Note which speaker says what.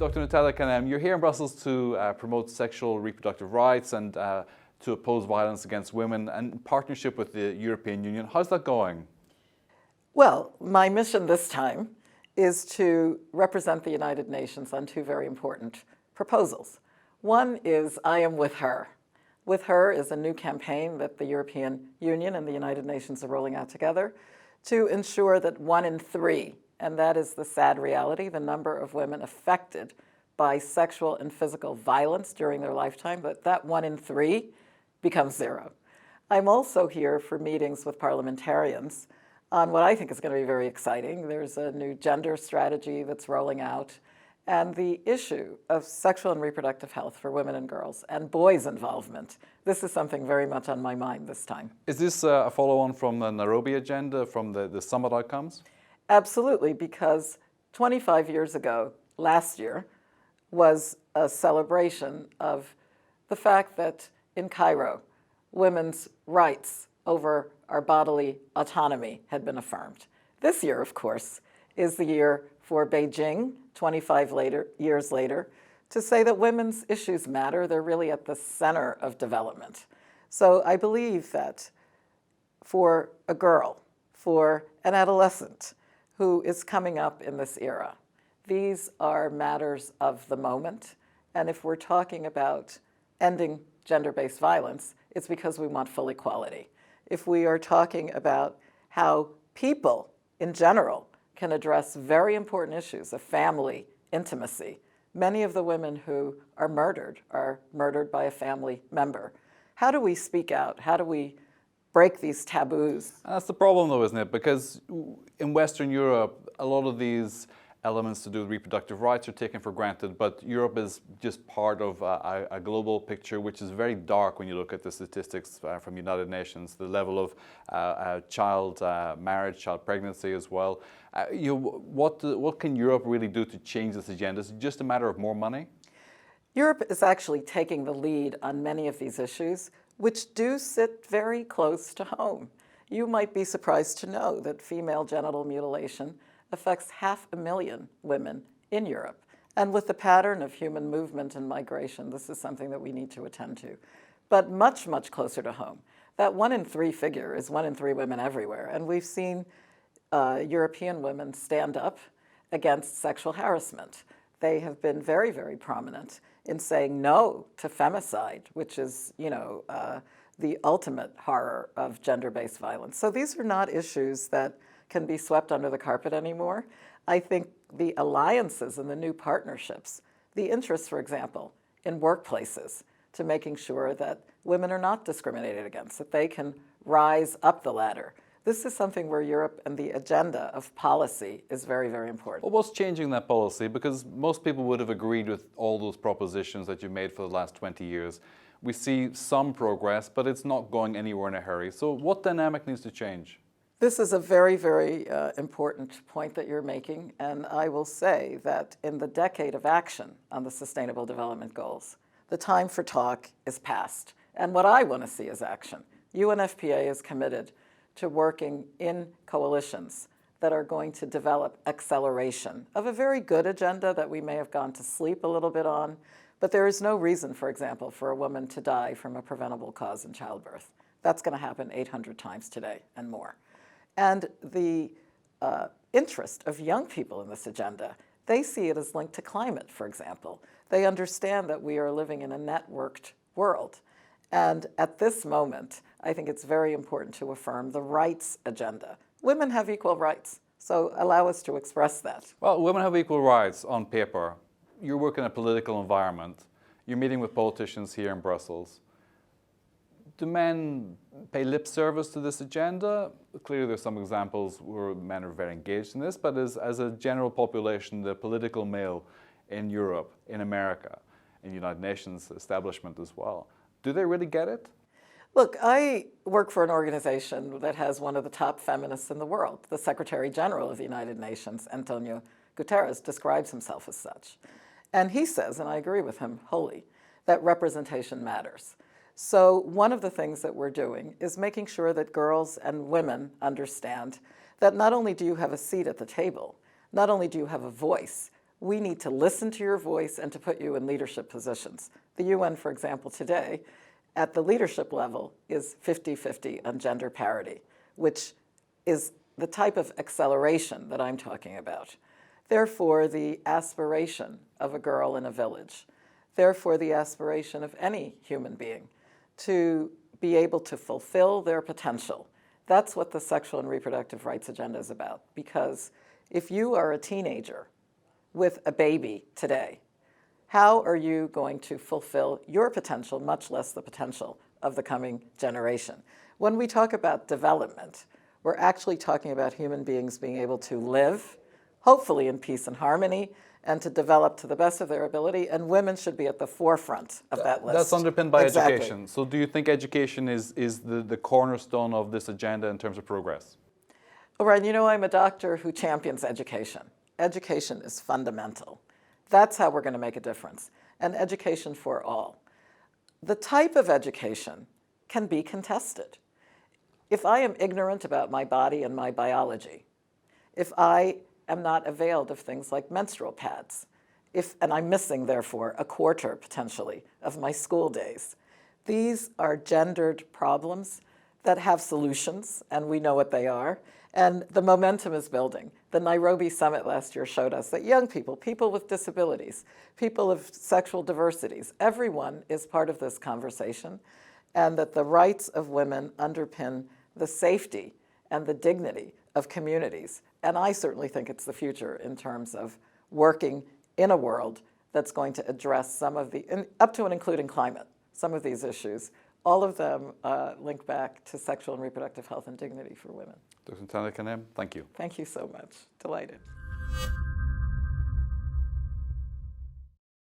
Speaker 1: Dr. Natalia Kanem, you're here in Brussels to promote sexual reproductive rights and to oppose violence against women and in partnership with the European Union. How's that going?
Speaker 2: Well, my mission this time is to represent the United Nations on two very important proposals. One is I Am With Her. With Her is a new campaign that the European Union and the United Nations are rolling out together to ensure that 1 in 3, and that is the sad reality, the number of women affected by sexual and physical violence during their lifetime, that 1 in 3 becomes 0. I'm also here for meetings with parliamentarians on what I think is going to be very exciting. There's a new gender strategy that's rolling out, and the issue of sexual and reproductive health for women and girls and boys' involvement. This is something very much on my mind this time.
Speaker 1: Is this a follow-on from the Nairobi agenda, from the summit outcomes?
Speaker 2: Absolutely, because 25 years ago, last year, was a celebration of the fact that in Cairo, women's rights over our bodily autonomy had been affirmed. This year, of course, is the year for Beijing, 25 years later, to say that women's issues matter. They're really at the center of development. So I believe that for a girl, for an adolescent who is coming up in this era, these are matters of the moment. And if we're talking about ending gender-based violence, it's because we want full equality. If we are talking about how people in general can address very important issues of family, intimacy, many of the women who are murdered by a family member. How do we speak out? How do we break these taboos?
Speaker 1: That's the problem though, isn't it? Because in Western Europe, a lot of these elements to do with reproductive rights are taken for granted, but Europe is just part of a global picture which is very dark when you look at the statistics from United Nations, the level of child marriage, child pregnancy as well. What can Europe really do to change this agenda? Is it just a matter of more money?
Speaker 2: Europe is actually taking the lead on many of these issues, which do sit very close to home. You might be surprised to know that female genital mutilation affects 500,000 women in Europe. And with the pattern of human movement and migration, this is something that we need to attend to. But much, much closer to home. That 1 in 3 figure is 1 in 3 women everywhere. And we've seen European women stand up against sexual harassment. They have been very, very prominent in saying no to femicide, which is, the ultimate horror of gender-based violence. So these are not issues that can be swept under the carpet anymore. I think the alliances and the new partnerships, the interest, for example, in workplaces to making sure that women are not discriminated against, that they can rise up the ladder. This is something where Europe and the agenda of policy is very, very important.
Speaker 1: Well, what's changing that policy? Because most people would have agreed with all those propositions that you've made for the last 20 years. We see some progress, but it's not going anywhere in a hurry. So what dynamic needs to change?
Speaker 2: This is a very, very important point that you're making, and I will say that in the decade of action on the Sustainable Development Goals, the time for talk is past. And what I want to see is action. UNFPA is committed to working in coalitions that are going to develop acceleration of a very good agenda that we may have gone to sleep a little bit on, but there is no reason, for example, for a woman to die from a preventable cause in childbirth. That's going to happen 800 times today and more. And the interest of young people in this agenda, they see it as linked to climate, for example. They understand that we are living in a networked world. And at this moment, I think it's very important to affirm the rights agenda. Women have equal rights, so allow us to express that.
Speaker 1: Well, women have equal rights on paper. You work in a political environment. You're meeting with politicians here in Brussels. Do men pay lip service to this agenda? Clearly there's some examples where men are very engaged in this, but as a general population, the political male in Europe, in America, in the United Nations establishment as well, do they really get it?
Speaker 2: Look, I work for an organization that has one of the top feminists in the world. The Secretary General of the United Nations, Antonio Guterres, describes himself as such. And he says, and I agree with him wholly, that representation matters. So one of the things that we're doing is making sure that girls and women understand that not only do you have a seat at the table, not only do you have a voice, We need to listen to your voice and to put you in leadership positions. The UN, for example, today, at the leadership level, is 50-50 on gender parity, which is the type of acceleration that I'm talking about. Therefore, the aspiration of a girl in a village, therefore the aspiration of any human being to be able to fulfill their potential. That's what the sexual and reproductive rights agenda is about. Because if you are a teenager with a baby today, how are you going to fulfill your potential, much less the potential of the coming generation? When we talk about development, we're actually talking about human beings being able to live, hopefully in peace and harmony, and to develop to the best of their ability, and women should be at the forefront of that list.
Speaker 1: That's underpinned by
Speaker 2: Exactly.
Speaker 1: education. So do you think education is the cornerstone of this agenda in terms of progress?
Speaker 2: All right, you know, I'm a doctor who champions education. Education is fundamental. That's how we're going to make a difference, and education for all. The type of education can be contested. If I am ignorant about my body and my biology, if I am not availed of things like menstrual pads, and I'm missing, therefore, a quarter, potentially, of my school days, these are gendered problems that have solutions, and we know what they are, and the momentum is building. The Nairobi Summit last year showed us that young people, people with disabilities, people of sexual diversities, everyone is part of this conversation, and that the rights of women underpin the safety and the dignity of communities. And I certainly think it's the future in terms of working in a world that's going to address some of the, up to and including climate, some of these issues. All of them link back to sexual and reproductive health and dignity for women.
Speaker 1: Dr. Natalia Kanem, thank you.
Speaker 2: Thank you so much. Delighted.